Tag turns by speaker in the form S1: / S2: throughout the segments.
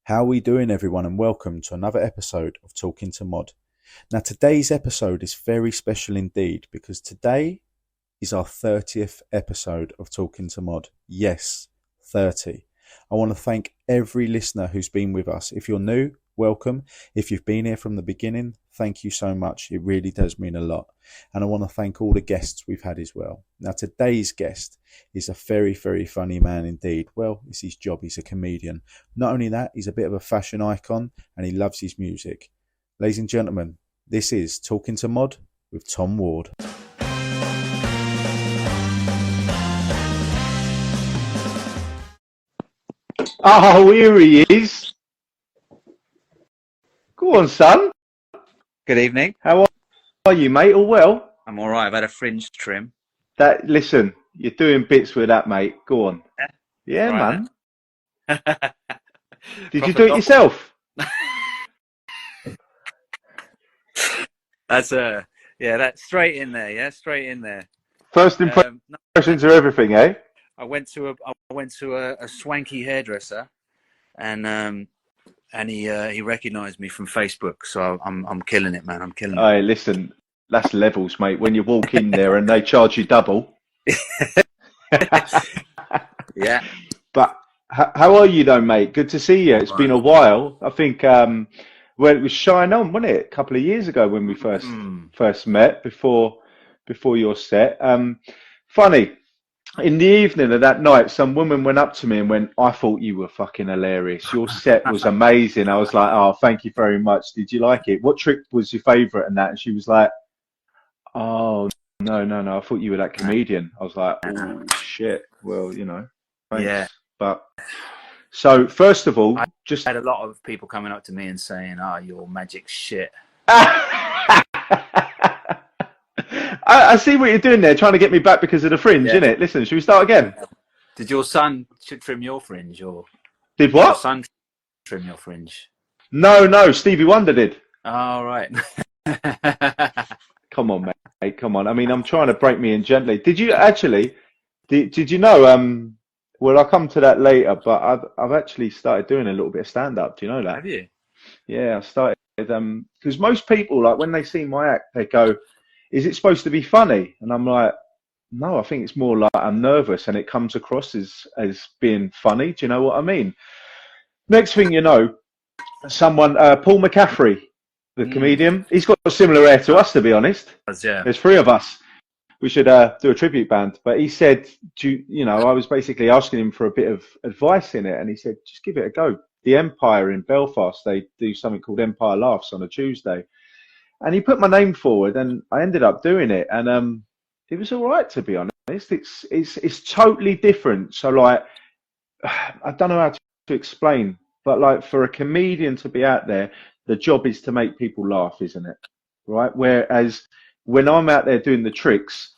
S1: How are we doing, everyone, and welcome to another episode of Talking to Mod. Now, today's episode is very special indeed because today is our 30th episode of Talking to Mod. Yes, 30. I want to thank every listener who's been with us. If you're new, welcome. If you've been here from the beginning, thank you so much. It really does mean a lot. And I want to thank all the guests we've had as well. Now, today's guest is a very, very funny man indeed. Well, it's his job. He's a comedian. Not only that, he's a bit of a fashion icon and he loves his music. Ladies and gentlemen, this is Talking to Mod with Tom Ward.
S2: Oh, here he is. Go on, son.
S3: Good evening.
S2: How are you, mate? All well?
S3: I'm all right. I've had a fringe trim.
S2: Listen, you're doing bits with that, mate. Go on. Yeah,
S3: Right,
S2: man. Did you
S3: Proper
S2: do it yourself?
S3: That's that's straight in there. Yeah, straight in there.
S2: First
S3: No,
S2: impressions are everything, eh?
S3: I went to a swanky hairdresser, and he recognised me from Facebook. So I'm killing it, man. I'm killing it.
S2: Hey, listen, that's levels, mate. When you walk in there and they charge you double.
S3: Yeah.
S2: But how are you, though, mate? Good to see you. It's been a while. I think well, it was Shine On, wasn't it? A couple of years ago when we first met before your set. Funny. In the evening of that night, some woman went up to me and went, "I thought you were fucking hilarious. Your set was amazing." I was like, "Oh, thank you very much. Did you like it? What trick was your favourite?" And that, and she was like, "Oh, no. I thought you were that comedian." I was like, "Oh shit. Well, you know, thanks."
S3: Yeah.
S2: But so first of all,
S3: I
S2: just
S3: had a lot of people coming up to me and saying, "Oh, you're magic shit."
S2: I see what you're doing there, trying to get me back because of the fringe,
S3: Yeah.
S2: innit? Listen, should we start again?
S3: Did your son trim your fringe, or
S2: Did
S3: your
S2: what?
S3: son trim your fringe?
S2: No, Stevie Wonder did.
S3: All right.
S2: Come on, mate. Come on. I mean, I'm trying to break me in gently. Did you actually? Did you know? Well, I'll come to that later. But I've actually started doing a little bit of stand up. Do you know that?
S3: Have you?
S2: Yeah, I started. Because most people, like, when they see my act, they go, "Is it supposed to be funny?" And I'm like, "No, I think it's more like I'm nervous, and it comes across as being funny." Do you know what I mean? Next thing you know, someone, Paul McCaffrey, the comedian, he's got a similar hair to us, to be honest.
S3: Yeah.
S2: There's three of us. We should do a tribute band. But he said, I was basically asking him for a bit of advice in it, and he said, "Just give it a go." The Empire in Belfast, they do something called Empire Laughs on a Tuesday. And he put my name forward, and I ended up doing it, and it was all right, to be honest. It's totally different. So, like, I don't know how to explain, but like, for a comedian to be out there, the job is to make people laugh, isn't it? Right. Whereas when I'm out there doing the tricks,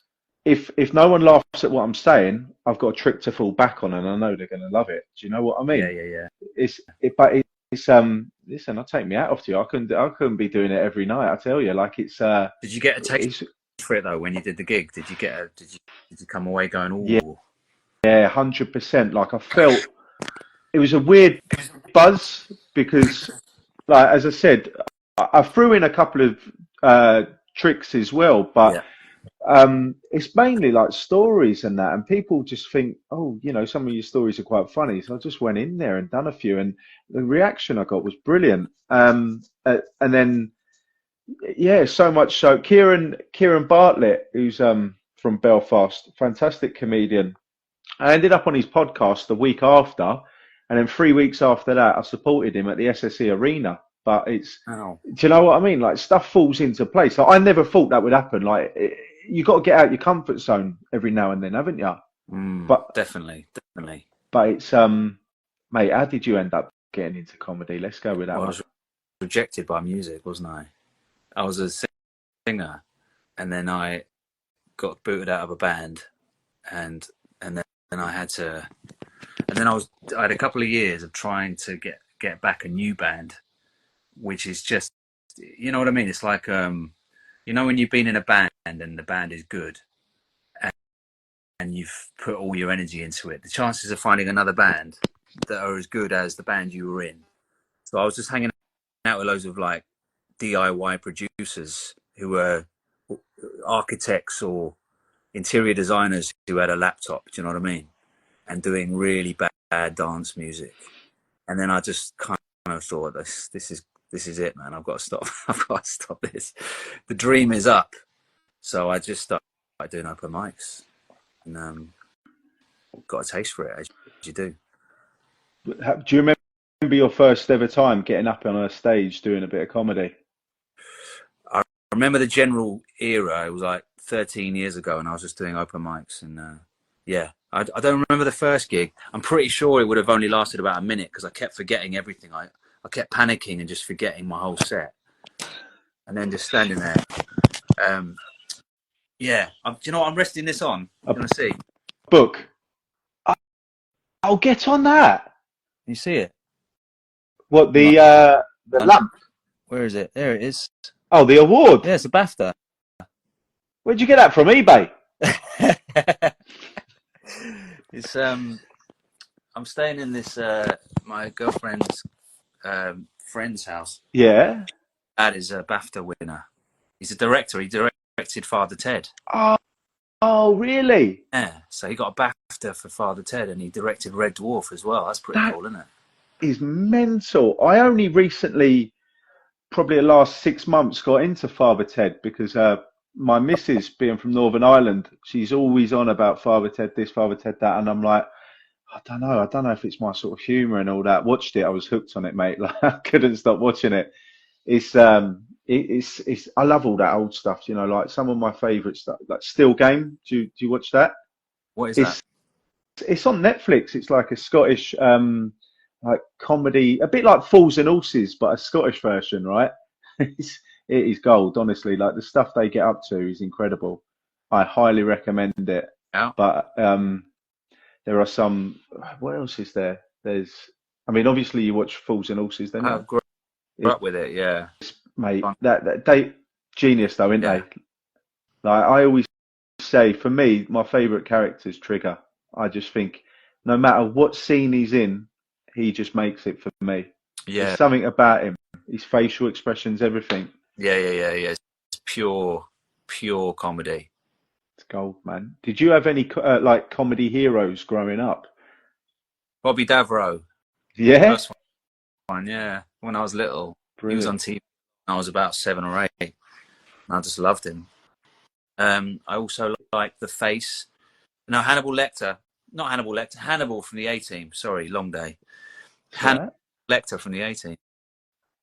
S2: if no one laughs at what I'm saying, I've got a trick to fall back on, and I know they're going to love it. Do you know what I mean?
S3: Yeah.
S2: Listen, I'll take me out off to you. I couldn't be doing it every night. I tell you, like, it's
S3: Did you get a taste for it though when you did the gig? Did you come away going, "Ooh"?
S2: Yeah, 100%. Like, I felt it was a weird buzz because, like, as I said, I threw in a couple of tricks as well, but
S3: Yeah.
S2: it's mainly like stories and that, and people just think, "Oh, some of your stories are quite funny." So I just went in there and done a few, and the reaction I got was brilliant. And then, yeah, so much so. Kieran Bartlett, who's from Belfast, fantastic comedian. I ended up on his podcast the week after, and then 3 weeks after that, I supported him at the SSE Arena. But do you know what I mean? Like, stuff falls into place. Like, I never thought that would happen. Like, you got to get out your comfort zone every now and then, haven't you? But
S3: Definitely.
S2: But it's mate, how did you end up getting into comedy? Let's go with that
S3: Well, I
S2: one.
S3: was rejected by music, wasn't I? I was a singer, and then I got booted out of a band, and then I had to, and then I had a couple of years of trying to get back a new band, which is just, you know what I mean? It's like, when you've been in a band and the band is good, and you've put all your energy into it, the chances of finding another band that are as good as the band you were in So I was just hanging out with loads of like DIY producers who were architects or interior designers who had a laptop. Do you know what I mean? And doing really bad dance music. And then I just kind of thought, this is it, man. I've got to stop. I've got to stop this. The dream is up. So I just started doing open mics, and got a taste for it, as you do.
S2: Do you remember your first ever time getting up on a stage doing a bit of comedy?
S3: I remember the general era. It was like 13 years ago, and I was just doing open mics. And yeah, I don't remember the first gig. I'm pretty sure it would have only lasted about a minute because I kept forgetting everything. I kept panicking and just forgetting my whole set, and then just standing there. Yeah, do you know what I'm resting this on? You want to see?
S2: Book. I'll get on that.
S3: Can you see it?
S2: What, the lamp?
S3: Where is it? There it is.
S2: Oh, the award.
S3: Yeah, it's a BAFTA.
S2: Where'd you get that from? eBay?
S3: It's I'm staying in this my girlfriend's friend's house.
S2: Yeah.
S3: Dad is a BAFTA winner. He's a director. He directed Father Ted.
S2: Oh, really?
S3: Yeah. So he got a BAFTA for Father Ted, and he directed Red Dwarf as well. That's pretty cool, isn't it?
S2: Is mental. I only recently, probably the last 6 months, got into Father Ted because my missus, being from Northern Ireland, she's always on about Father Ted this, Father Ted that, and I'm like, I don't know if it's my sort of humour and all that. Watched it, I was hooked on it, mate. Like, I couldn't stop watching it. It's I love all that old stuff, you know, like some of my favourite stuff, like Still Game. Do you watch that?
S3: What is that?
S2: It's on Netflix. It's like a Scottish like comedy, a bit like Fools and Horses, but a Scottish version, right? It is gold, honestly. Like the stuff they get up to is incredible. I highly recommend it.
S3: Yeah.
S2: But there are some. What else is there? There's. I mean, obviously you watch Fools and Horses, then.
S3: I've grew up with it, yeah.
S2: Mate, that they genius though, isn't they? Like I always say, for me, my favourite character is Trigger. I just think no matter what scene he's in, he just makes it for me.
S3: Yeah.
S2: There's something about him, his facial expressions, everything.
S3: Yeah. It's pure comedy.
S2: It's gold, man. Did you have any like comedy heroes growing up?
S3: Bobby Davro.
S2: Yeah.
S3: First one, yeah. When I was little,
S2: Brilliant.
S3: He was on TV when I was about 7 or 8. And I just loved him. I also like The Face. No, Hannibal Lecter. Not Hannibal Lecter. Hannibal from the A-Team. Sorry, long day. Hannibal Lecter from the A-Team.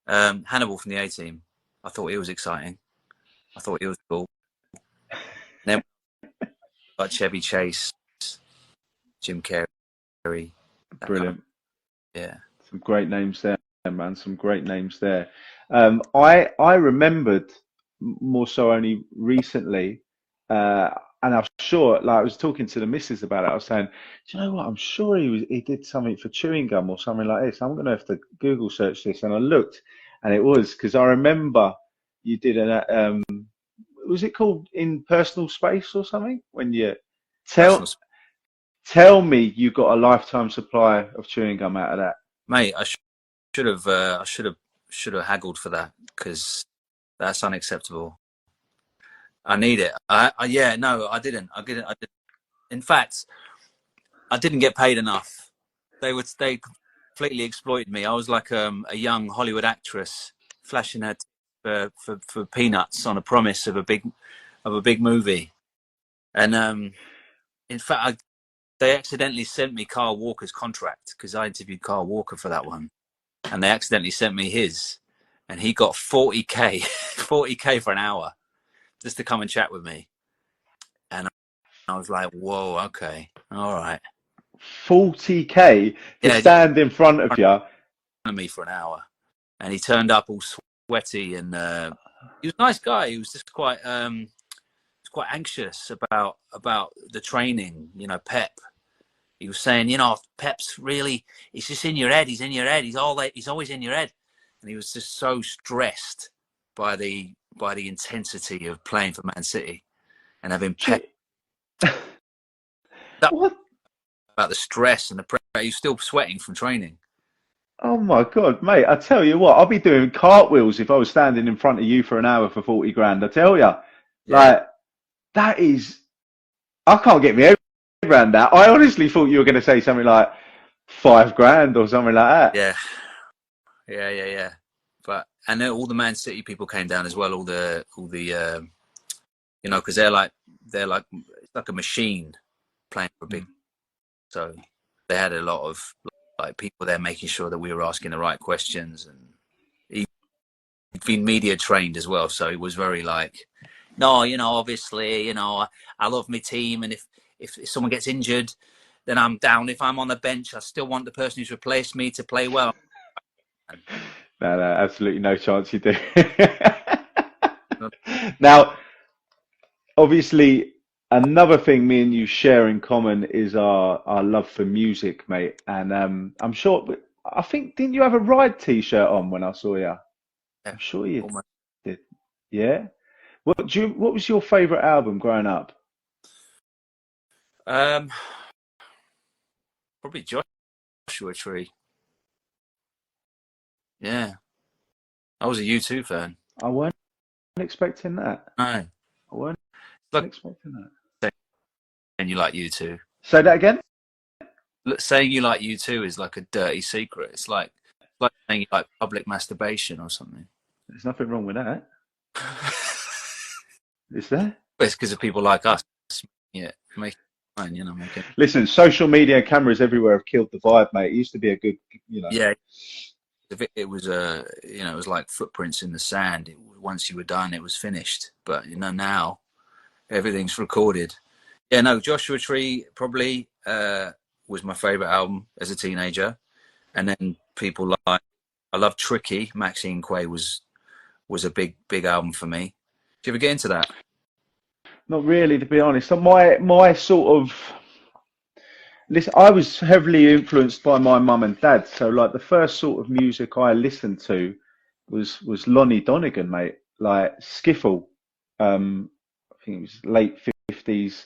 S3: Hannibal from the A-Team. I thought he was exciting. I thought he was cool. Then like Chevy Chase, Jim Carrey.
S2: Brilliant.
S3: Yeah.
S2: Some great names there, man. Some great names there. I remembered more so only recently, and I'm sure, like I was talking to the missus about it. I was saying, do you know what? I'm sure he did something for chewing gum or something like this. I'm going to have to Google search this, and I looked, and it was because I remember you did an was it called In Personal Space or something? When you tell me you got a lifetime supply of chewing gum out of that,
S3: mate. I should have haggled for that because that's unacceptable. I need it. Yeah, no, I didn't. In fact, I didn't get paid enough. They completely exploited me. I was like a young Hollywood actress flashing her for peanuts on a promise of a big movie, and in fact, they accidentally sent me Carl Walker's contract because I interviewed Carl Walker for that one, and they accidentally sent me his, and he got 40K for an hour just to come and chat with me, and I was like, whoa, okay, all right.
S2: 40K to stand in front of you.
S3: Me for an hour, and he turned up all sweaty, and he was a nice guy. He was just quite anxious about the training, you know, Pep. He was saying, you know, Pep's really, it's just in your head. He's in your head. He's always in your head. And he was just so stressed by the intensity of playing for Man City and having Pep.
S2: What?
S3: About the stress and the pressure. He was still sweating from training.
S2: Oh my God, mate! I tell you what, I'll be doing cartwheels if I was standing in front of you for an hour for 40 grand. I tell you,
S3: Yeah,
S2: like that is, I can't get my head around that. I honestly thought you were going to say something like 5 grand or something like that.
S3: yeah, yeah. But and then all the Man City people came down as well. All the you know, because they're like it's like a machine playing for a big.
S2: Mm.
S3: So they had a lot of like people there making sure that we were asking the right questions, and he'd been media trained as well. So it was very like, no, you know, obviously, you know, I love my team, and if someone gets injured, then I'm down. If I'm on the bench, I still want the person who's replaced me to play well.
S2: No, no, absolutely no chance you do. Now, obviously, another thing me and you share in common is our love for music, mate. And I'm sure, I think, didn't you have a Ride t-shirt on when I saw you?
S3: Yeah,
S2: I'm sure you
S3: almost.
S2: did. Yeah. What was your favorite album growing up?
S3: Um, Probably Joshua Tree. Yeah, I was a U2 fan.
S2: I weren't expecting that.
S3: No,
S2: I weren't
S3: look,
S2: expecting that.
S3: saying you like U2.
S2: Say that again?
S3: Look, saying you like U2 is like a dirty secret. It's like saying you like public masturbation or something.
S2: There's nothing wrong with that. Is there?
S3: But it's because of people like us. Yeah, make it fine, you know. Make it.
S2: Listen, social media and cameras everywhere have killed the vibe, mate. It used to be a good, you know.
S3: Yeah, it was you know, it was like footprints in the sand. Once you were done, it was finished. But you know, now everything's recorded. Yeah, no, Joshua Tree probably was my favorite album as a teenager, and then people like I love Tricky. Maxine Quay was a big album for me. Did you ever get into that?
S2: Not really, to be honest. So my sort of listen, I was heavily influenced by my mum and dad. So like the first sort of music I listened to was Lonnie Donegan, mate. Like skiffle. I think it was late 50s,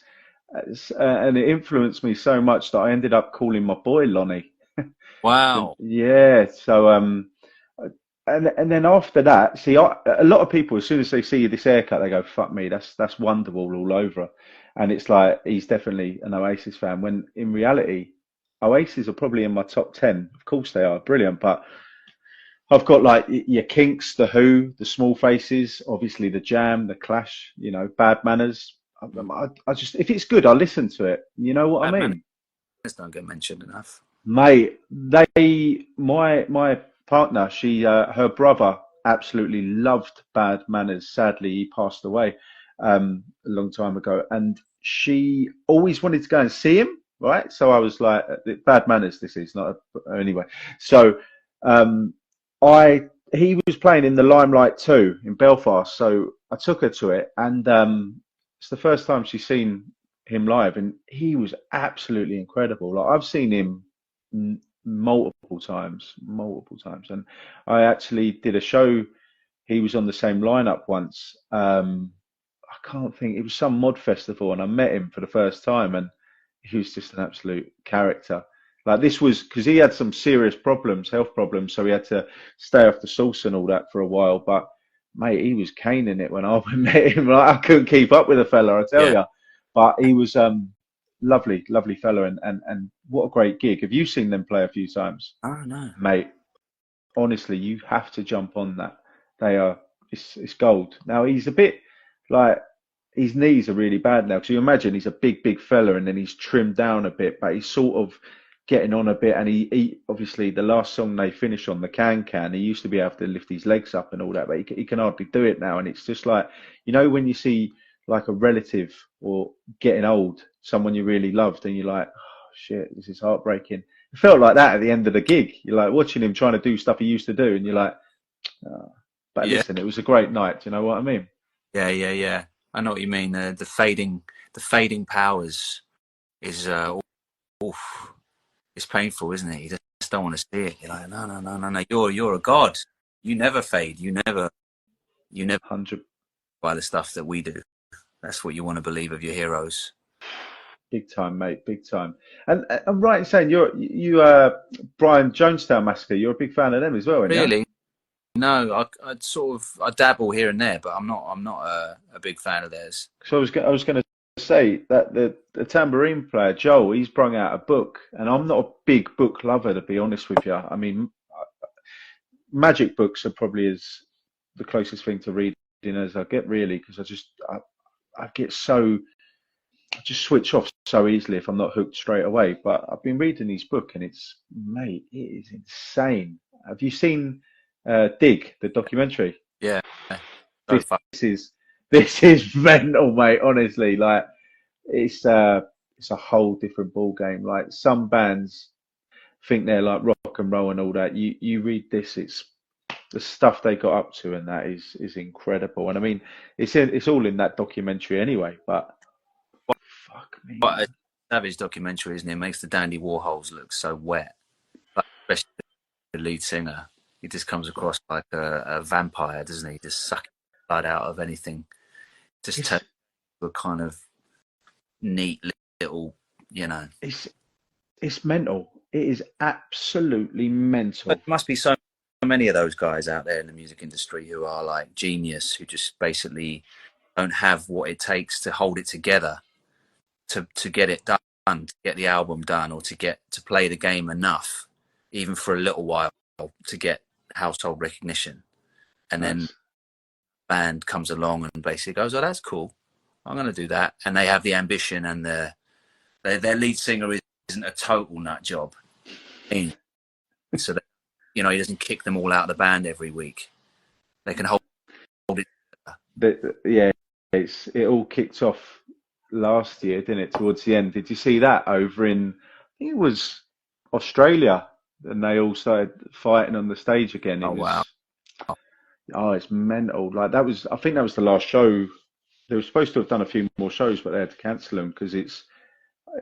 S2: and it influenced me so much that I ended up calling my boy Lonnie.
S3: Wow.
S2: Yeah. So and then after that, see, a lot of people, as soon as they see this haircut, they go, "Fuck me, that's Wonderwall all over," and it's like he's definitely an Oasis fan. When in reality, Oasis are probably in my top 10. Of course, they are brilliant, but I've got like your Kinks, the Who, the Small Faces, obviously the Jam, the Clash, you know, Bad Manners. I just, if it's good, I listen to it. You know what I
S3: Bad Manners
S2: mean?
S3: don't get mentioned enough.
S2: Mate, my partner, her brother absolutely loved Bad Manners. Sadly, he passed away a long time ago, and she always wanted to go and see him. Right, so I was like, Bad Manners. This is not anyway. So um, I he was playing in the Limelight 2 in Belfast, so I took her to it, and it's the first time she's seen him live, and he was absolutely incredible. Like I've seen him multiple times, and I actually did a show. He was on the same lineup once. I can't think. It was some mod festival, and I met him for the first time, and he was just an absolute character. Like this was because he had some serious problems, health problems, so he had to stay off the sauce and all that for a while. But mate, he was caning it when I met him. Like, I couldn't keep up with the fella, I tell
S3: Yeah.
S2: you. But he was lovely fella, and what a great gig. Have you seen them play a few times,
S3: Oh no.
S2: mate? Honestly, you have to jump on that. They are it's gold. Now he's a bit like his knees are really bad now. So you imagine he's a big fella, and then he's trimmed down a bit, but he's sort of getting on a bit. And he obviously the last song they finished on, the Can, he used to be able to lift his legs up and all that, but he can hardly do it now. And it's just like, you know, when you see like a relative or getting old, someone you really loved, and you're like, oh shit, this is heartbreaking. It felt like that at the end of the gig. You're like watching him trying to do stuff he used to do, and you're like, oh. But
S3: Yeah.
S2: listen, it was a great night. Do you know what I mean?
S3: Yeah. I know what you mean. The fading powers is oof, it's painful, isn't it? You just don't want to see it. You're like, no. You're a god. You never fade. You never
S2: 100.
S3: by the stuff that we do. That's what you want to believe of your heroes.
S2: Big time, mate. Big time. And I'm right in saying you Brian Jonestown Massacre. You're a big fan of them as well, aren't you?
S3: Really? No, I sort of I dabble here and there, but I'm not a big fan of theirs.
S2: So I was going to say that the tambourine player Joel, he's brung out a book, and I'm not a big book lover, to be honest with you. I mean, magic books are probably as the closest thing to reading as I get, really, because I get so I just switch off so easily if I'm not hooked straight away. But I've been reading his book, and mate, it is insane. Have you seen Dig, the documentary?
S3: Yeah, so
S2: This is this is mental, mate. Honestly, like it's a whole different ball game. Like some bands think they're like rock and roll and all that. You read this, it's the stuff they got up to, and that is incredible. And I mean, it's all in that documentary anyway. But fuck me,
S3: quite a savage documentary, isn't it? It makes the Dandy Warhols look so wet, like, especially the lead singer. He just comes across like a vampire, doesn't he? Just sucking blood out of anything. Just
S2: it's
S3: turns into a kind of neat little, you know.
S2: it's mental. It is absolutely mental.
S3: There must be so many of those guys out there in the music industry who are like genius, who just basically don't have what it takes to hold it together, to get it done, to get the album done, or to play the game enough, even for a little while, to get household recognition. And then
S2: Nice.
S3: the band comes along and basically goes, "Oh, that's cool. I'm going to do that." And they have the ambition, and their lead singer isn't a total nut job. So that, you know, he doesn't kick them all out of the band every week. They can hold it.
S2: Yeah, it all kicked off last year, didn't it? Towards the end, did you see that over in? I think it was Australia, and they all started fighting on the stage again. It
S3: Oh, wow.
S2: it's mental. Like that was, I think that was the last show. They were supposed to have done a few more shows, but they had to cancel them because it's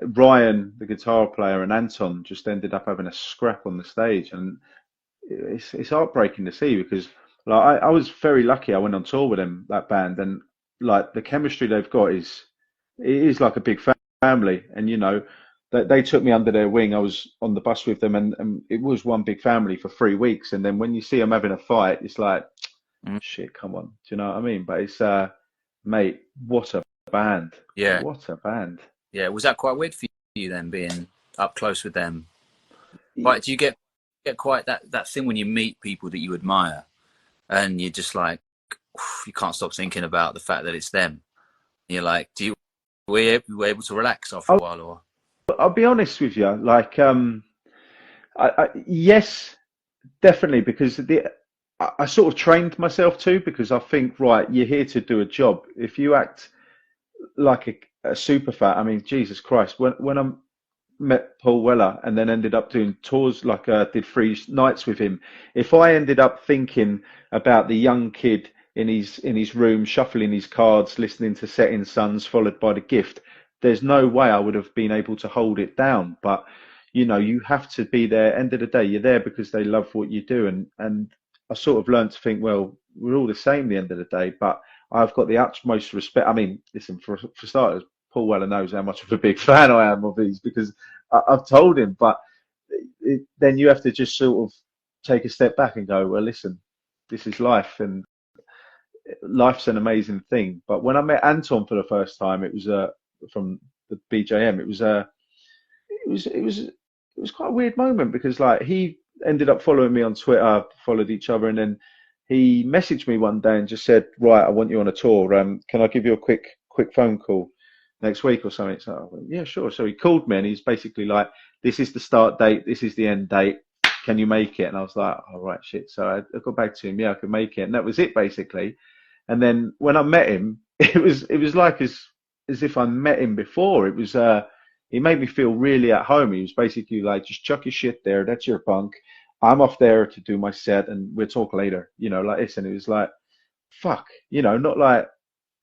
S2: Ryan, the guitar player, and Anton just ended up having a scrap on the stage, and it's heartbreaking to see because like I was very lucky. I went on tour with them, that band, and like the chemistry they've got it is like a big family, and you know they took me under their wing. I was on the bus with them, and it was one big family for 3 weeks. And then when you see them having a fight, it's like, shit, come on, do you know what I mean? But it's mate, what a band,
S3: Yeah.
S2: what a band.
S3: Yeah. Was that quite weird for you then, being up close with them? Like, do you get quite that thing when you meet people that you admire, and you're just like, you can't stop thinking about the fact that it's them? You're like, were you able to relax after a while, or?
S2: I'll be honest with you, like yes, definitely, because I sort of trained myself to, because I think, right, you're here to do a job. If you act like a super fat, I mean, Jesus Christ, when I met Paul Weller and then ended up doing tours, like did 3 nights with him, if I ended up thinking about the young kid in his room shuffling his cards, listening to Setting Suns followed by The Gift, there's no way I would have been able to hold it down. But you know, you have to be there. End of the day, you're there because they love what you do, and I sort of learned to think, well, we're all the same at the end of the day. But I've got the utmost respect. I mean, listen, for starters, Paul Weller knows how much of a big fan I am of his, because I've told him. But then you have to just sort of take a step back and go, well, listen, this is life, and life's an amazing thing. But when I met Anton for the first time, it was from the BJM. It was quite a weird moment, because like he ended up following me on Twitter, followed each other, and then he messaged me one day and just said, right, I want you on a tour. Can I give you a quick phone call next week or something? So I went, yeah, sure. So he called me, and he's basically like, this is the start date, this is the end date. Can you make it? And I was like, all right, shit. So I got back to him, yeah, I could make it. And that was it, basically. And then when I met him, it was like as if I met him before. It was he made me feel really at home. He was basically like, just chuck your shit there, that's your bunk. I'm off there to do my set, and we'll talk later, you know, like this. And it was like, fuck, you know, not like,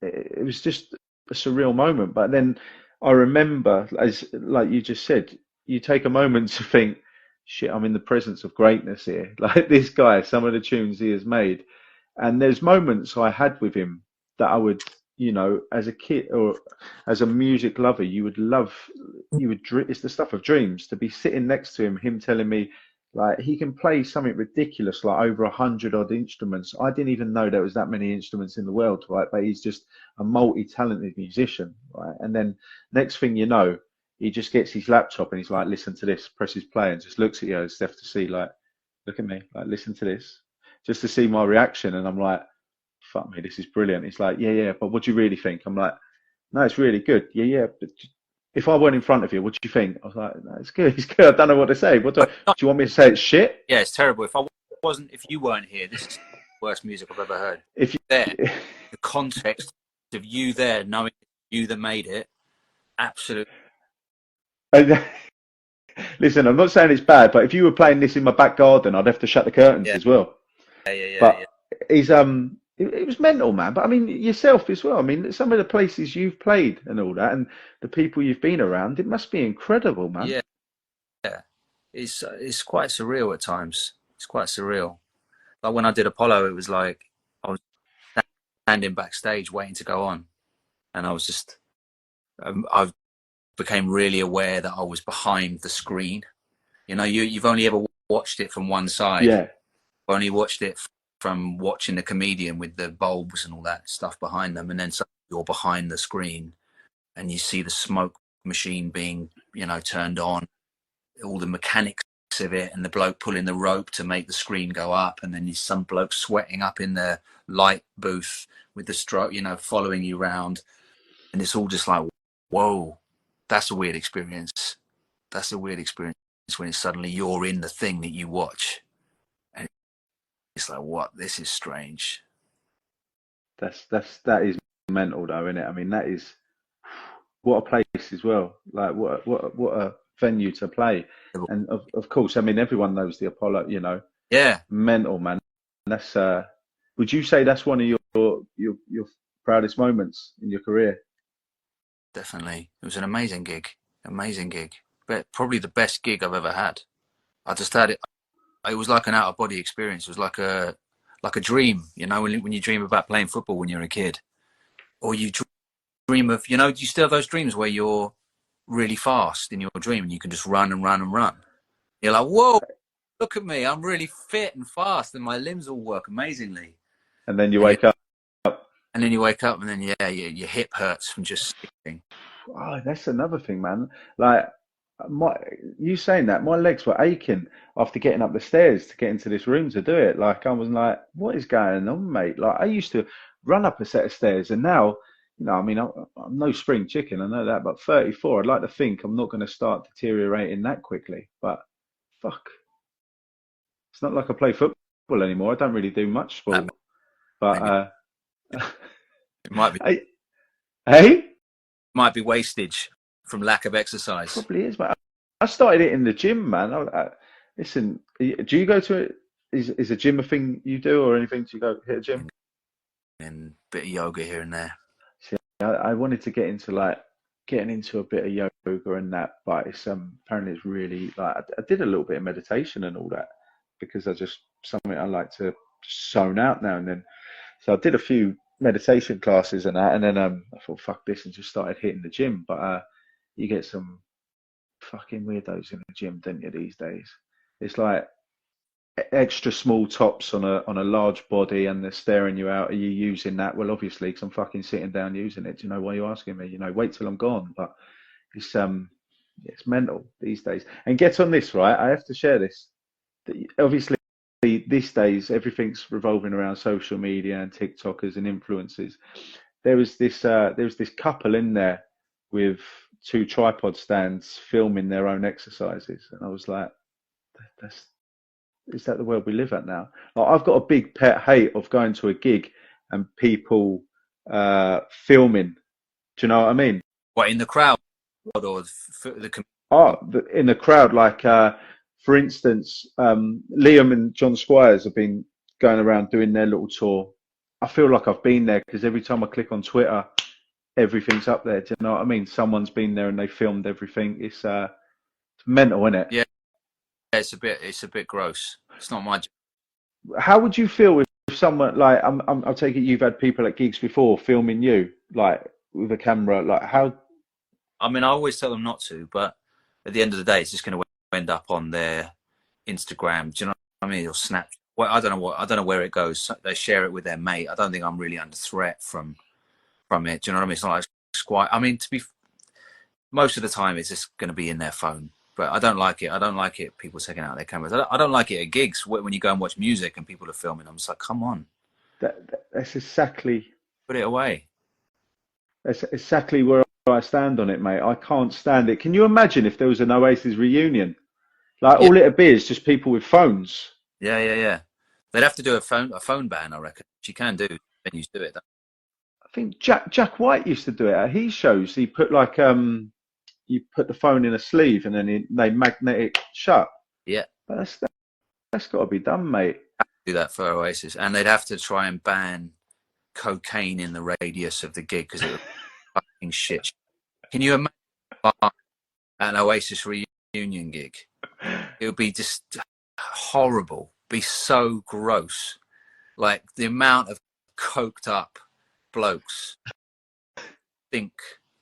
S2: it was just a surreal moment. But then I remember, as like you just said, you take a moment to think, shit, I'm in the presence of greatness here. Like this guy, some of the tunes he has made. And there's moments I had with him that I would you know, as a kid or as a music lover, you would love, it's the stuff of dreams to be sitting next to him, him telling me like he can play something ridiculous, like over 100 odd instruments. I didn't even know there was that many instruments in the world, right? But he's just a multi-talented musician, right? And then next thing you know, he just gets his laptop and he's like, listen to this, presses play and just looks at you as if to see like, look at me, like listen to this, just to see my reaction. And I'm like, fuck me, this is brilliant. He's like, yeah, but what do you really think? I'm like, no, it's really good. Yeah, but if I weren't in front of you, what do you think? I was like, no, it's good. It's good. I don't know what to say. Do you want me to say it's shit?
S3: Yeah, it's terrible. If you weren't here, this is the worst music I've ever heard.
S2: If you
S3: there, the context of you there, knowing you that made it, absolutely.
S2: Listen, I'm not saying it's bad, but if you were playing this in my back garden, I'd have to shut the curtains as well.
S3: Yeah.
S2: But he's it was mental, man. But I mean, yourself as well. I mean, some of the places you've played and all that, and the people you've been around, it must be incredible, man.
S3: Yeah. It's quite surreal at times. It's quite surreal. Like when I did Apollo, it was like I was standing backstage waiting to go on, and I was just, I became really aware that I was behind the screen. You know, you've only ever watched it from one side.
S2: Yeah.
S3: I've only watched it from watching the comedian with the bulbs and all that stuff behind them, and then suddenly you're behind the screen and you see the smoke machine being, you know, turned on, all the mechanics of it, and the bloke pulling the rope to make the screen go up, and then some bloke sweating up in the light booth with the stroke, you know, following you round, and it's all just like, whoa, that's a weird experience. That's a weird experience when it's suddenly you're in the thing that you watch. It's like, what? This is strange.
S2: That is mental, though, isn't it? I mean, that is what a place as well. Like what a venue to play. And of course, I mean, everyone knows the Apollo. You know,
S3: Yeah,
S2: mental, man. And that's would you say that's one of your proudest moments in your career?
S3: definitely. It was an amazing gig, but probably the best gig I've ever had. I just had it. It was like an out of body experience. It was like a dream, you know, when you dream about playing football when you're a kid, or you dream of, you know, do you still have those dreams where you're really fast in your dream and you can just run and run and run? You're like, whoa, look at me, I'm really fit and fast and my limbs all work amazingly.
S2: And then you wake up.
S3: And then you wake up and then your hip hurts from just sleeping.
S2: Oh, that's another thing, man. Like you saying that, my legs were aching after getting up the stairs to get into this room to do it. Like I was like, what is going on, mate? Like I used to run up a set of stairs, and now, you know, I mean, I'm no spring chicken, I know that, but 34, I'd like to think I'm not going to start deteriorating that quickly. But fuck, it's not like I play football anymore. I don't really do much sport. But
S3: it might be.
S2: Hey.
S3: Might be wastage from lack of exercise.
S2: Probably is, but I started it in the gym, man. Listen, do you go to it? Is a gym a thing you do, or anything? Do you go hit a gym?
S3: And a bit of yoga here and there.
S2: See, I wanted to get into getting into a bit of yoga and that, but it's apparently it's really like I did a little bit of meditation and all that because I just something I like to zone out now and then. So I did a few meditation classes and that, and then I thought fuck this and just started hitting the gym. But you get some fucking weirdos in the gym, don't you, these days? It's like extra small tops on a large body, and they're staring you out. Are you using that? Well, obviously, because I'm fucking sitting down using it. Do you know why you're asking me? You know, wait till I'm gone. But it's mental these days. And get on this, right? I have to share this. Obviously, these days everything's revolving around social media and TikTokers and influencers. There was this couple in there with 2 tripod stands filming their own exercises, and I was like, is that the world we live at now? Like, I've got a big pet hate of going to a gig and people filming. Do you know what I mean?
S3: What, in the crowd or
S2: in the crowd, like for instance, Liam and John Squires have been going around doing their little tour. I feel like I've been there because every time I click on Twitter, everything's up there. Do you know what I mean? Someone's been there and they filmed everything. It's mental, isn't it?
S3: Yeah, it's a bit gross. It's not my.
S2: How would you feel someone like I'll take it you've had people at gigs before filming you like with a camera, like how?
S3: I mean, I always tell them not to, but at the end of the day, it's just going to end up on their Instagram. Do you know what I mean? Or Snap. Well, I don't know where it goes. They share it with their mate. I don't think I'm really under threat from it. Do you know what I mean? It's not like quite. I mean, most of the time, it's just going to be in their phone. But I don't like it. I don't like it. People taking out their cameras. I don't like it at gigs when you go and watch music and people are filming. I'm just like, come on,
S2: That's exactly.
S3: put it away.
S2: That's exactly where I stand on it, mate. I can't stand it. Can you imagine if there was an Oasis reunion? Like
S3: Yeah.
S2: all it'd be is just people with phones.
S3: Yeah. They'd have to do a phone ban, I reckon. You can do venues do it.
S2: I think Jack White used to do it at his shows. He put like you put the phone in a sleeve and then they magnet it shut.
S3: Yeah,
S2: But that's got to be done, mate.
S3: do that for Oasis, and they'd have to try and ban cocaine in the radius of the gig because it was fucking shit. Can you imagine an Oasis reunion gig? It would be just horrible. Be so gross. Like the amount of coked up blokes think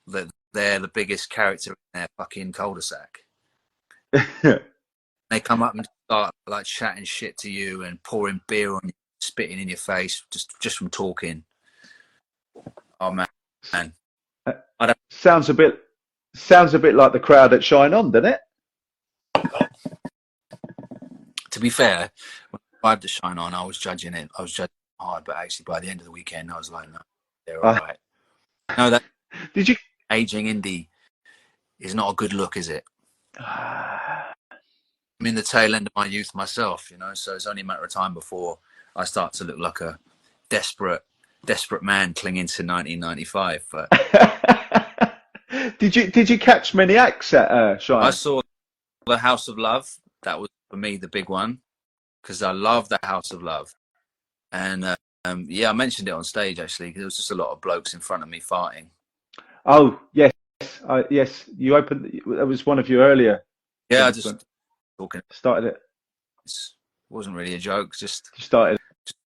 S3: that they're the biggest character in their fucking cul-de-sac. They come up and start like chatting shit to you and pouring beer on you, spitting in your face just from talking. Oh man. I don't.
S2: Sounds a bit like the crowd at Shine On, doesn't it?
S3: To be fair, when I arrived to Shine On, I was judging it. I was judging it hard, but actually by the end of the weekend, I was like, no, they're all right. No, that
S2: Did you?
S3: aging indie is not a good look, is it? I'm in the tail end of my youth myself, you know, so it's only a matter of time before I start to look like a desperate man clinging to 1995. But
S2: Did you catch many acts at Shine?
S3: I saw the House of Love. That was for me the big one because I love the House of Love. And yeah, I mentioned it on stage actually because there was just a lot of blokes in front of me farting.
S2: Oh yes, yes. You opened. That was one of your earlier.
S3: Yeah, I just talking.
S2: Started it.
S3: It wasn't really a joke. Just
S2: Started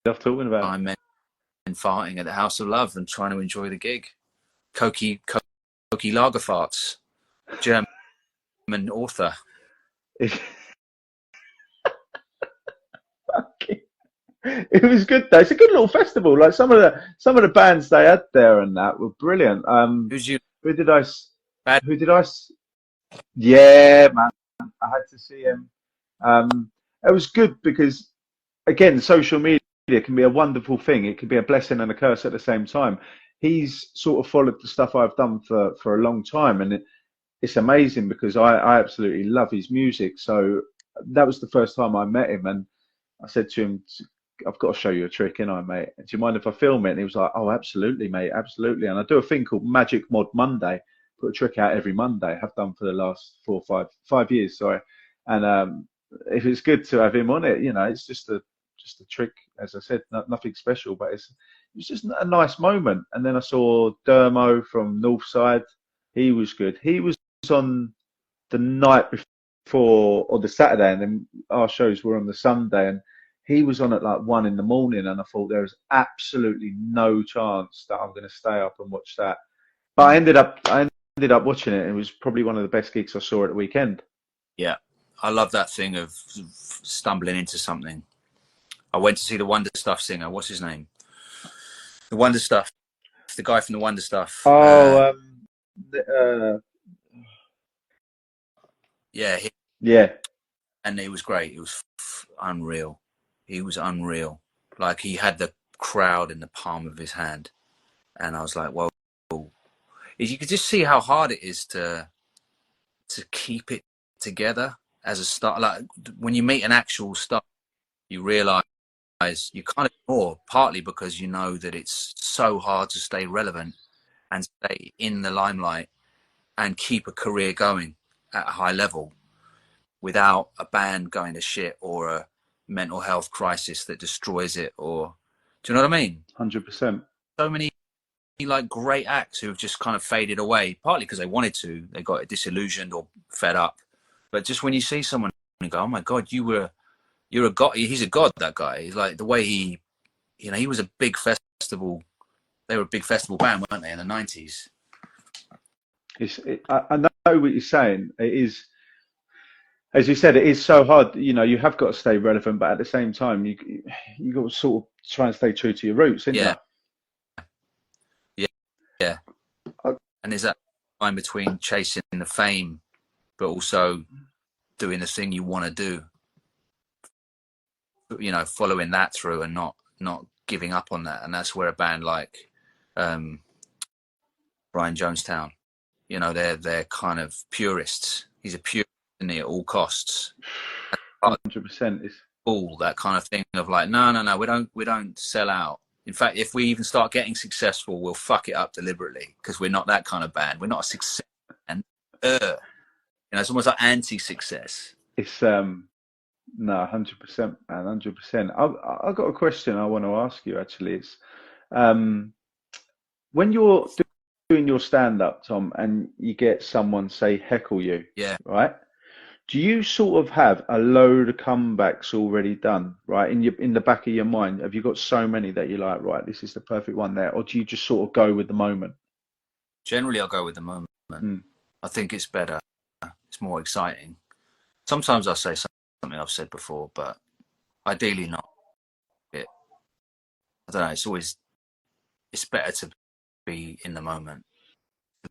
S2: off talking about.
S3: I meant farting at the House of Love and trying to enjoy the gig. Cokey lager farts. German author.
S2: It was good though. It's a good little festival. Like some of the bands they had there and that were brilliant.
S3: Who's you?
S2: Who did I?
S3: Bad.
S2: Who did I? Yeah, man. I had to see him. It was good because, again, social media can be a wonderful thing. It can be a blessing and a curse at the same time. He's sort of followed the stuff I've done for a long time, and it's amazing because I absolutely love his music. So that was the first time I met him, and I said to him, I've got to show you a trick, innit, mate? Do you mind if I film it? And he was like, oh, absolutely, mate, absolutely. And I do a thing called Magic Mod Monday. Put a trick out every Monday. Have done for the last 4 or 5 years, sorry. And if it's good to have him on it, you know, it's just a trick. As I said, nothing special, but it was just a nice moment. And then I saw Dermo from Northside. He was good. He was on the night before or the Saturday, and then our shows were on the Sunday, and he was on at like 1 in the morning, and I thought there was absolutely no chance that I'm going to stay up and watch that. But I ended up watching it, and it was probably one of the best gigs I saw at the weekend.
S3: Yeah, I love that thing of stumbling into something. I went to see the Wonder Stuff singer. What's his name? The Wonder Stuff. The guy from the Wonder Stuff.
S2: Oh,
S3: yeah.
S2: Yeah.
S3: And it was great. It was unreal. He was unreal. Like he had the crowd in the palm of his hand. And I was like, well, you could just see how hard it is to keep it together as a start. Like when you meet an actual star, you realise you can't ignore, partly because you know that it's so hard to stay relevant and stay in the limelight and keep a career going at a high level without a band going to shit or a mental health crisis that destroys it. Or do you know what I mean?
S2: 100%.
S3: So many like great acts who have just kind of faded away, partly because they wanted to, they got disillusioned or fed up. But just when you see someone and go, oh my God, you're a god, he's a god, that guy. He's like the way he you know, he was a big festival. They were a big festival band, weren't they, in the 90s?
S2: I know what you're saying. It is, as you said, it is so hard. You know, you have got to stay relevant, but at the same time, you got to sort of try and stay true to your roots, isn't
S3: Yeah.
S2: you?
S3: Yeah. And there's that line between chasing the fame, but also doing the thing you want to do. You know, following that through and not giving up on that. And that's where a band like Brian Jonestown, you know, they're kind of purists. He's a purist, isn't he, at all costs.
S2: 100% is
S3: all that kind of thing of like, no, we don't sell out. In fact, if we even start getting successful, we'll fuck it up deliberately because we're not that kind of band. We're not a success band. You know, it's almost like anti-success.
S2: It's no, 100%, man, 100%. I've got a question I want to ask you. Actually, it's when you're doing your stand-up, Tom, and you get someone say heckle you,
S3: yeah,
S2: right? Do you sort of have a load of comebacks already done, right? In the back of your mind, have you got so many that you're like, right, this is the perfect one there, or do you just sort of go with the moment?
S3: Generally, I'll go with the moment. I think it's better. It's more exciting. Sometimes I'll say something I've said before, but ideally not. I don't know. It's better to be in the moment. A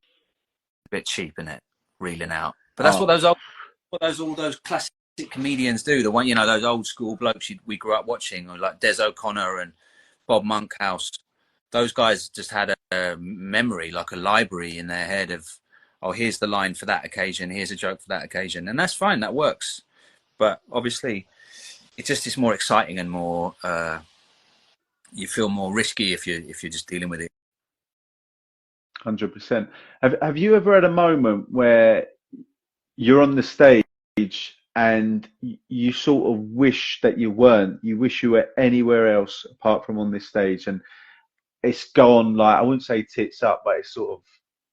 S3: bit cheap, isn't it? Reeling out, but that's what all those classic comedians do. The one, you know, those old school blokes we grew up watching, like Des O'Connor and Bob Monkhouse. Those guys just had a memory, like a library in their head of, oh, here's the line for that occasion, here's a joke for that occasion, and that's fine, that works. But obviously, it's more exciting and more. You feel more risky if you're just dealing with it.
S2: 100%. Have you ever had a moment where you're on the stage and you sort of wish that you weren't? You wish you were anywhere else apart from on this stage, and it's gone, like, I wouldn't say tits up, but it's sort of,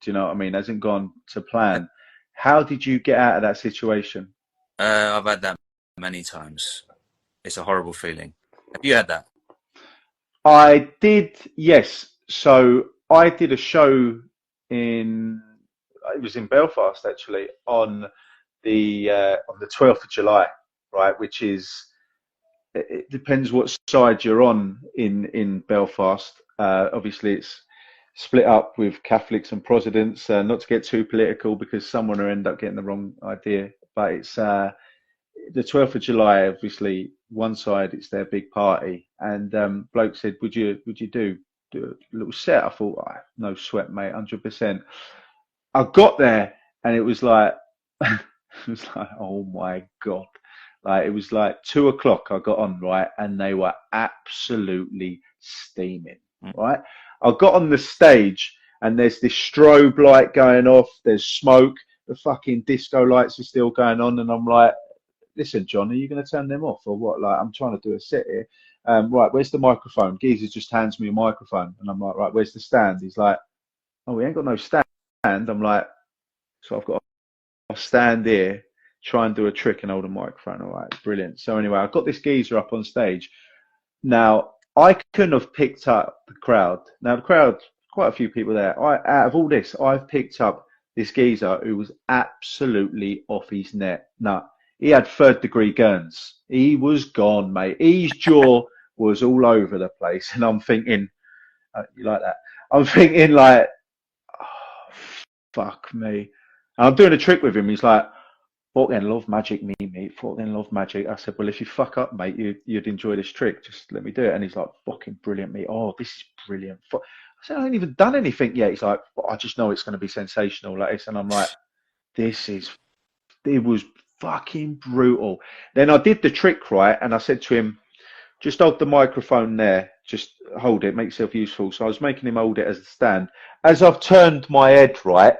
S2: do you know what I mean? Hasn't gone to plan. How did you get out of that situation?
S3: I've had that many times. It's a horrible feeling. Have you had that?
S2: I did, yes. So I did a show it was in Belfast actually, on the 12th of July, right? Which is, it depends what side you're on in Belfast. Obviously, it's split up with Catholics and Protestants. Not to get too political, because someone will end up getting the wrong idea. But it's the 12th of July. Obviously, one side it's their big party, and bloke said, "Would you do a little set?" I thought, no sweat, mate, 100%. I got there, and it was like, oh my God. Like, it was like 2 o'clock I got on, right? And they were absolutely steaming, right? I got on the stage and there's this strobe light going off. There's smoke. The fucking disco lights are still going on. And I'm like, listen, John, are you going to turn them off or what? Like, I'm trying to do a set here. Right, where's the microphone? Geezer just hands me a microphone. And I'm like, right, where's the stand? He's like, oh, we ain't got no stand. I'm like, so I've got to stand here, try and do a trick and hold a microphone. All right, brilliant. So anyway, I got this geezer up on stage. Now, I couldn't have picked up the crowd. Now, the crowd, quite a few people there. Out of all this, I've picked up this geezer who was absolutely off his net. No, he had third-degree guns. He was gone, mate. His jaw was all over the place. And I'm thinking, you like that? I'm thinking like, oh, fuck me. And I'm doing a trick with him. He's like, fucking love magic, me, mate. Fucking love magic. I said, well, if you fuck up, mate, you'd enjoy this trick. Just let me do it. And he's like, fucking brilliant, mate. Oh, this is brilliant. I said, I ain't even done anything yet. He's like, I just know it's going to be sensational like this. And I'm like, it was fucking brutal. Then I did the trick, right? And I said to him, just hold the microphone there. Just hold it. Make yourself useful. So I was making him hold it as a stand. As I've turned my head, right,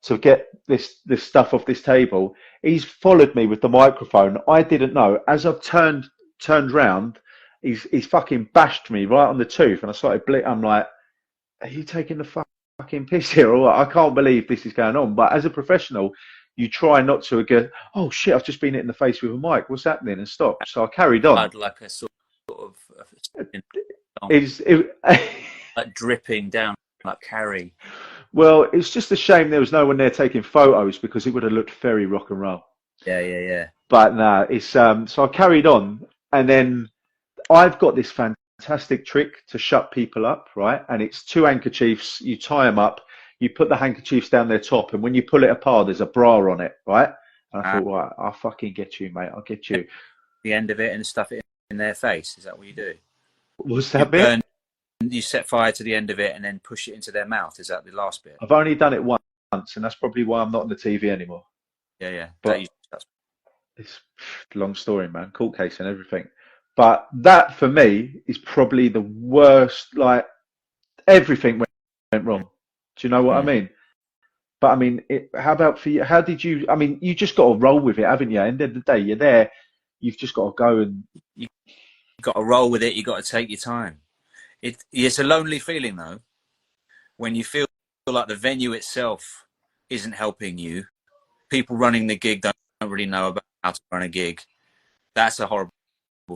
S2: to get this stuff off this table, he's followed me with the microphone. I didn't know. As I've turned round, he's fucking bashed me right on the tooth, and I started I'm like, are you taking the fucking piss here or what? I can't believe this is going on. But as a professional, you try not to go, oh shit, I've just been hit in the face with a mic. What's happening? And stop. So I carried on.
S3: Like a sort of
S2: Is it,
S3: like dripping down like Carrie.
S2: well, it's just a shame there was no one there taking photos because it would have looked very rock and roll.
S3: Yeah.
S2: But no, it's so I carried on, and then I've got this fantastic trick to shut people up, right? And it's two handkerchiefs. You tie them up. You put the handkerchiefs down their top, and when you pull it apart, there's a bra on it, right? And I thought, right, I'll fucking get you, mate. I'll get you.
S3: The end of it and stuff it in their face. Is that what you do?
S2: Was that bit?
S3: You set fire to the end of it and then push it into their mouth. Is that the last bit?
S2: I've only done it once, and that's probably why I'm not on the TV anymore.
S3: Yeah.
S2: But it's a long story, man. Court case and everything. But that for me is probably the worst. Like everything went wrong. Do you know what I mean? But I mean, how about for you? How did you? I mean, you just got to roll with it, haven't you? End of the day, you're there. You've just got to go and
S3: you got to roll with it. You got to take your time. It's a lonely feeling though, when you feel like the venue itself isn't helping you. People running the gig don't really know about how to run a gig. That's a horrible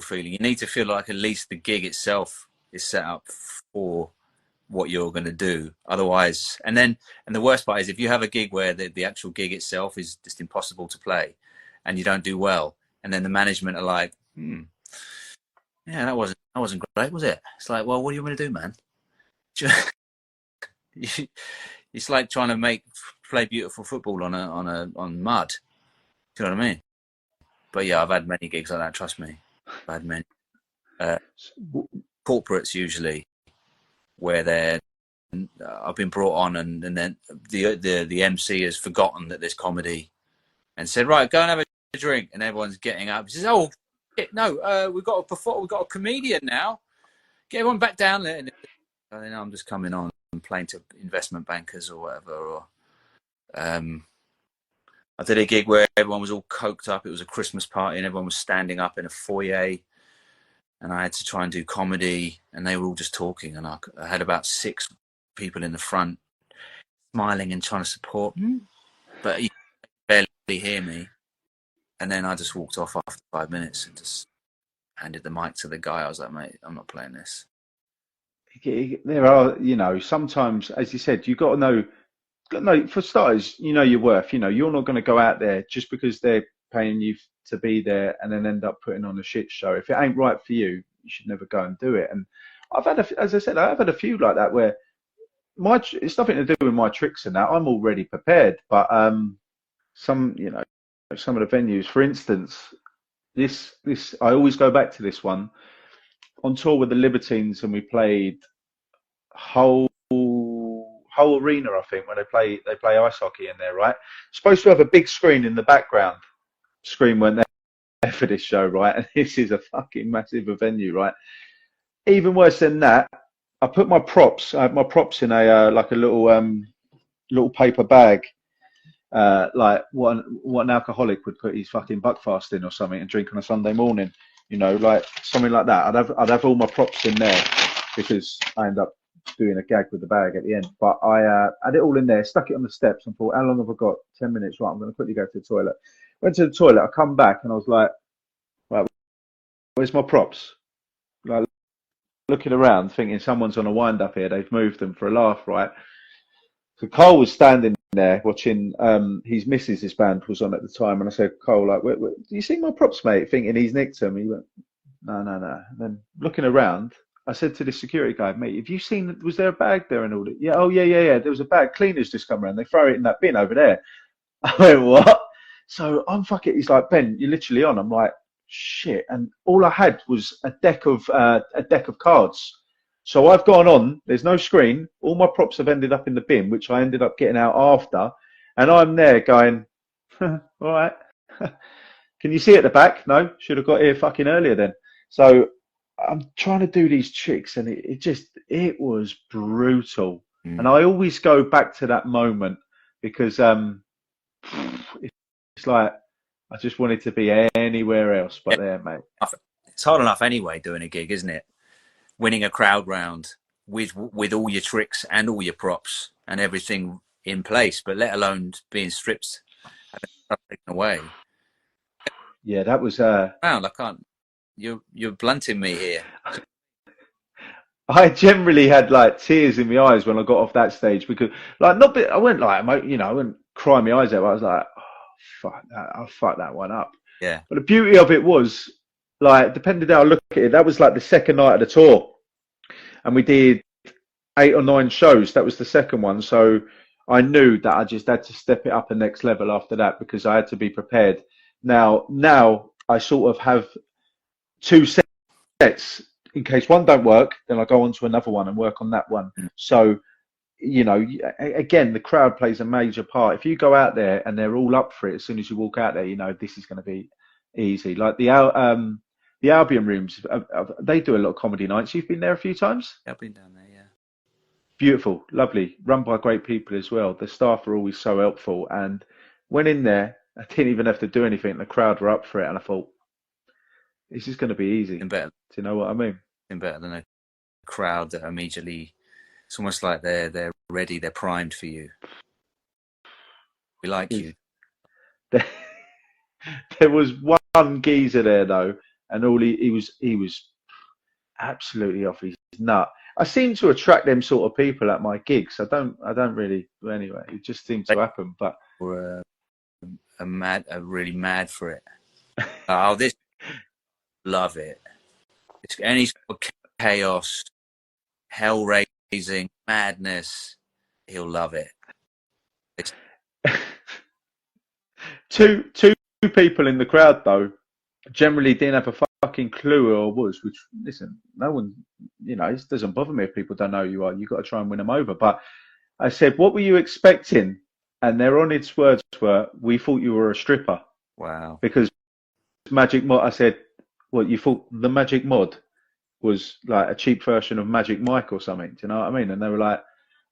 S3: feeling. You need to feel like at least the gig itself is set up for what you're going to do. Otherwise, and the worst part is if you have a gig where the actual gig itself is just impossible to play and you don't do well, and then the management are like, yeah, that wasn't great, was it? It's like, well, what do you want me to do, man? It's like trying to play beautiful football on mud. Do you know what I mean? But yeah, I've had many gigs like that. Trust me, I've had many. Corporates usually, where I've been brought on, and then the MC has forgotten that there's comedy, and said, right, go and have a drink, and everyone's getting up. He says, oh, no, we've got a comedian now. Get everyone back down there. And then I'm just coming on and playing to investment bankers or whatever. Or I did a gig where everyone was all coked up. It was a Christmas party and everyone was standing up in a foyer, and I had to try and do comedy, and they were all just talking, and I had about 6 people in the front smiling and trying to support, but you barely hear me. And then I just walked off after 5 minutes and just handed the mic to the guy. I was like, mate, I'm not playing this.
S2: There are, sometimes, as you said, you got to know, for starters, your worth. You're not going to go out there just because they're paying you to be there and then end up putting on a shit show. If it ain't right for you, you should never go and do it. And I've had, as I said, I've had a few like that where it's nothing to do with my tricks and that. I'm already prepared, but some of the venues, for instance, this I always go back to this one. On tour with the Libertines, and we played whole arena, I think, when they play ice hockey in there, right? Supposed to have a big screen in the background. Screen weren't there for this show, right? And this is a fucking massive venue, right? Even worse than that, I put my props. I had my props in a like a little paper bag, like what an alcoholic would put his fucking buckfast in or something and drink on a Sunday morning. Like something like that. I'd have all my props in there because I end up doing a gag with the bag at the end. But I had it all in there, stuck it on the steps, and thought, how long have I got? 10 minutes. Right, I'm going to quickly go to the toilet. Went to the toilet. I come back and I was like, right, where's my props? Like looking around, thinking someone's on a wind up here. They've moved them for a laugh, right? So Cole was standing there watching. His missus' band was on at the time, and I said, Cole, like, do you see my props, mate? Thinking he's nicked them. He went, no. And then looking around, I said to the security guy, mate, have you seen? Was there a bag there and all that? Yeah. Oh yeah. There was a bag. Cleaners just come around. They throw it in that bin over there. I went, what? So I'm fucking. He's like, Ben, you're literally on. I'm like, shit. And all I had was a deck of cards. So I've gone on, there's no screen, all my props have ended up in the bin, which I ended up getting out after, and I'm there going, all right, can you see at the back? No, should have got here fucking earlier then. So I'm trying to do these tricks, and it was brutal. And I always go back to that moment because it's like, I just wanted to be anywhere else but there, mate.
S3: It's hard enough anyway doing a gig, isn't it? Winning a crowd round with all your tricks and all your props and everything in place, but let alone being stripped and taken away.
S2: Yeah, that was
S3: I can't. You're blunting me here.
S2: I generally had like tears in my eyes when I got off that stage because, like, not I went like, I wouldn't cry my eyes out. But I was like, oh, fuck that, I fucked that one up.
S3: Yeah.
S2: But the beauty of it was, like, depending how I look at it, that was like the second night of the tour, and we did 8 or 9 shows. That was the second one, so I knew that I just had to step it up a next level after that because I had to be prepared. Now I sort of have 2 sets in case one don't work, then I go on to another one and work on that one.
S3: Mm.
S2: So, again, the crowd plays a major part. If you go out there and they're all up for it, as soon as you walk out there, this is going to be easy. Like the Albion Rooms, they do a lot of comedy nights. You've been there a few times?
S3: I've been down there, yeah.
S2: Beautiful, lovely, run by great people as well. The staff are always so helpful. And went in there, I didn't even have to do anything. The crowd were up for it, and I thought, this is going to be easy.
S3: Been better.
S2: Do you know what I mean?
S3: Been better than a crowd that immediately. It's almost like they're ready. They're primed for you. We like you.
S2: There was one geezer there though, and all he was absolutely off his nut. I seem to attract them sort of people at my gigs. I don't really. Anyway, it just seemed to happen. But
S3: We're really mad for it. Oh, this love it. It's any sort of chaos, hell raising, madness. He'll love it.
S2: two people in the crowd though generally didn't have a fucking clue who I was. Which, listen, no one, it doesn't bother me if people don't know who you are. You got to try and win them over. But I said, "What were you expecting?" And their honest words were, "We thought you were a stripper."
S3: Wow.
S2: Because Magic Mod, I said, "Well, you thought the Magic Mod was like a cheap version of Magic Mike or something?" Do you know what I mean? And they were like,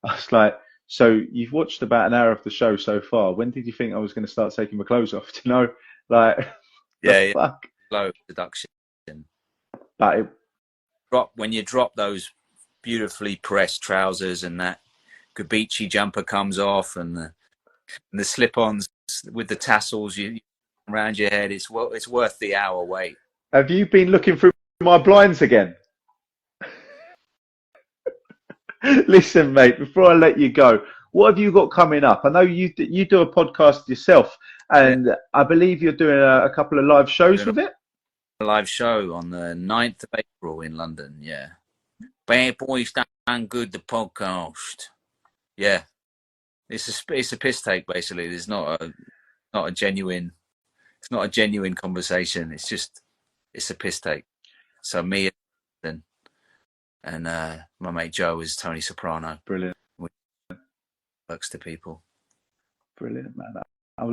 S2: I was like, "So you've watched about an hour of the show so far. When did you think I was going to start taking my clothes off?" Do you know, like,
S3: yeah.
S2: fuck.
S3: Slow production.
S2: Like,
S3: when you drop those beautifully pressed trousers and that Gabici jumper comes off and the slip-ons with the tassels around your head, it's worth the hour wait.
S2: Have you been looking through my blinds again? Listen, mate, before I let you go, what have you got coming up? I know you do a podcast yourself, and yeah. I believe you're doing a couple of live shows with it.
S3: A live show on the 9th of April in London, yeah. Bad Boys Done Good, the podcast. Yeah. It's a piss take, basically. There's not a genuine conversation. It's a piss take. So me and my mate Joe is Tony Soprano.
S2: Brilliant.
S3: Works to people.
S2: Brilliant, man. I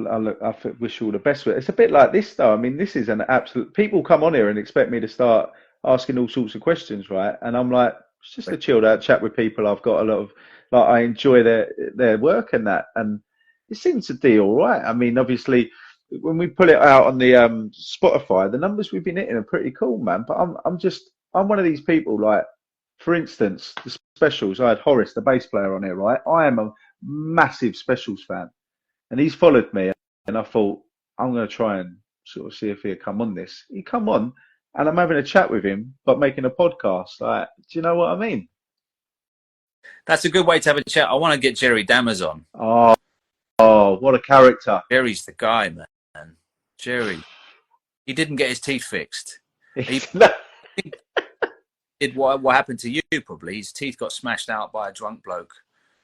S2: wish you all the best with it. It's a bit like this, though. I mean, this is an absolute. People come on here and expect me to start asking all sorts of questions, right? And I'm like, it's just a chilled out chat with people. I've got a lot of, like, I enjoy their work and that, and it seems to do all right. I mean, obviously, when we put it out on the Spotify, the numbers we've been hitting are pretty cool, man. But I'm one of these people, like, for instance, the specials. I had Horace, the bass player, on here, right? I am a massive specials fan. And he's followed me, and I thought, I'm going to try and sort of see if he'll come on this. He come on, and I'm having a chat with him, but making a podcast. Like, do you know what I mean?
S3: That's a good way to have a chat. I want to get Jerry Dammers on.
S2: Oh, what a character.
S3: Jerry's the guy, man. Jerry. He didn't get his teeth fixed. He did what happened to you, probably. His teeth got smashed out by a drunk bloke.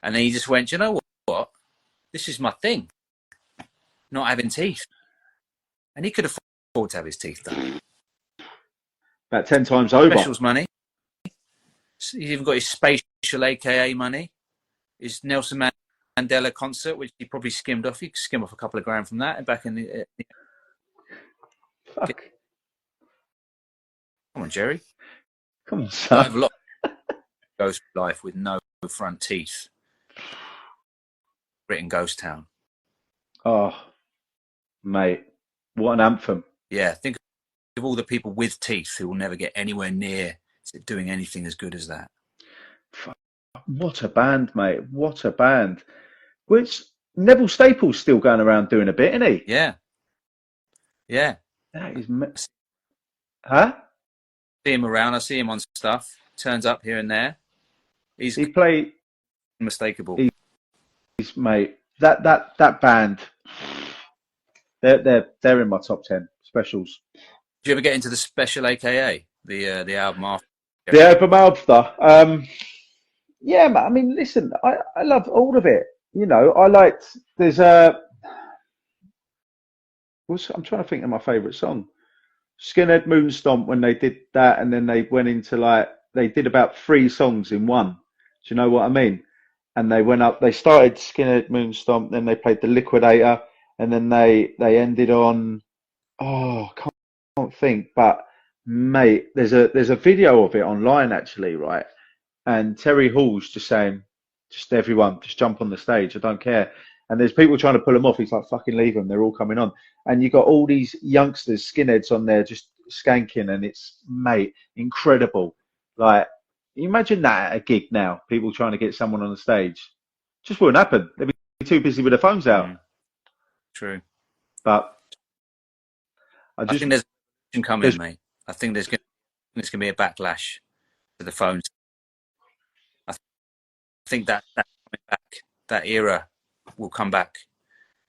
S3: And then he just went, you know what? This is my thing. Not having teeth. And he could afford to have his teeth done.
S2: About 10 times over.
S3: Specials money. He's even got his spatial AKA money. His Nelson Mandela concert, which he probably skimmed off. He could skim off a couple of grand from that. And back in the...
S2: Fuck.
S3: Come on, Jerry.
S2: Come on, son.
S3: I have a lot of ghost life with no front teeth. Written Ghost Town.
S2: Oh, mate, what an anthem.
S3: Yeah, think of all the people with teeth who will never get anywhere near doing anything as good as that.
S2: What a band, mate. What a band. Which Neville Staples still going around doing a bit, isn't he?
S3: Yeah. Yeah.
S2: That is... Huh?
S3: See him around. I see him on stuff. turns up here and there. He's unmistakable.
S2: He's mate. That band. They're in my top 10 specials.
S3: Did you ever get into the special, aka the album after?
S2: The album after. Yeah, I mean, listen, I love all of it. You know, I liked. There's a. I'm trying to think of my favourite song. Skinhead Moonstomp, when they did that, and then they went into like they did about 3 songs in one. Do you know what I mean? And they went up. They started Skinhead Moonstomp, then they played the Liquidator, and then they ended on. Oh, I can't think, but mate, there's a video of it online actually, right? And Terry Hall's just saying, just everyone, just jump on the stage. I don't care. And there's people trying to pull him off. He's like, fucking leave them. They're all coming on. And you got all these youngsters, skinheads on there just skanking. And it's, mate, incredible. Like, you imagine that at a gig now, people trying to get someone on the stage. Just wouldn't happen. They'd be too busy with their phones out.
S3: True.
S2: But
S3: I think there's a coming, mate. I think there's going to be a backlash to the phones. I think that coming back, that era will come back,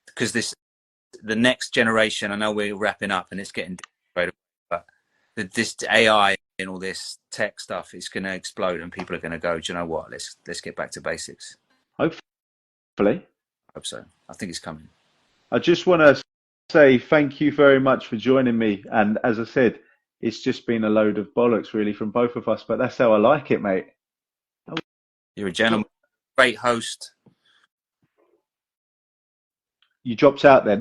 S3: because the next generation. I know we're wrapping up and it's getting difficult, but this AI and all this tech stuff is going to explode, and people are going to go, do you know what? Let's get back to basics.
S2: Hopefully.
S3: I hope so. I think it's coming.
S2: I just want to say thank you very much for joining me. And as I said, it's just been a load of bollocks really from both of us, but that's how I like it, mate.
S3: You're a gentleman, great host.
S2: You dropped out then.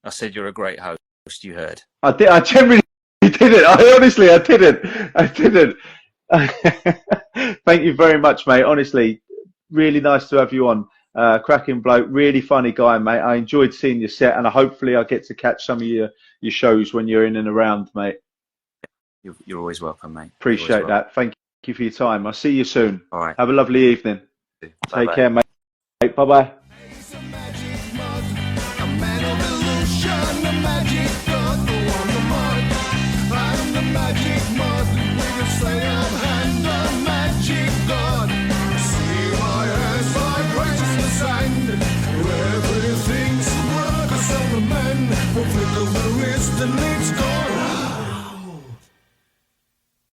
S3: I said you're a great host. You heard.
S2: I did. I generally didn't. I didn't. Thank you very much, mate. Honestly, really nice to have you on. Cracking bloke, really funny guy, mate. I enjoyed seeing your set, and hopefully I get to catch some of your shows when you're in and around, mate.
S3: You're always welcome, mate.
S2: Appreciate that. Thank you for your time. I'll see you soon.
S3: All right.
S2: Have a lovely evening.
S3: Bye-bye.
S2: Take care, mate. Bye-bye.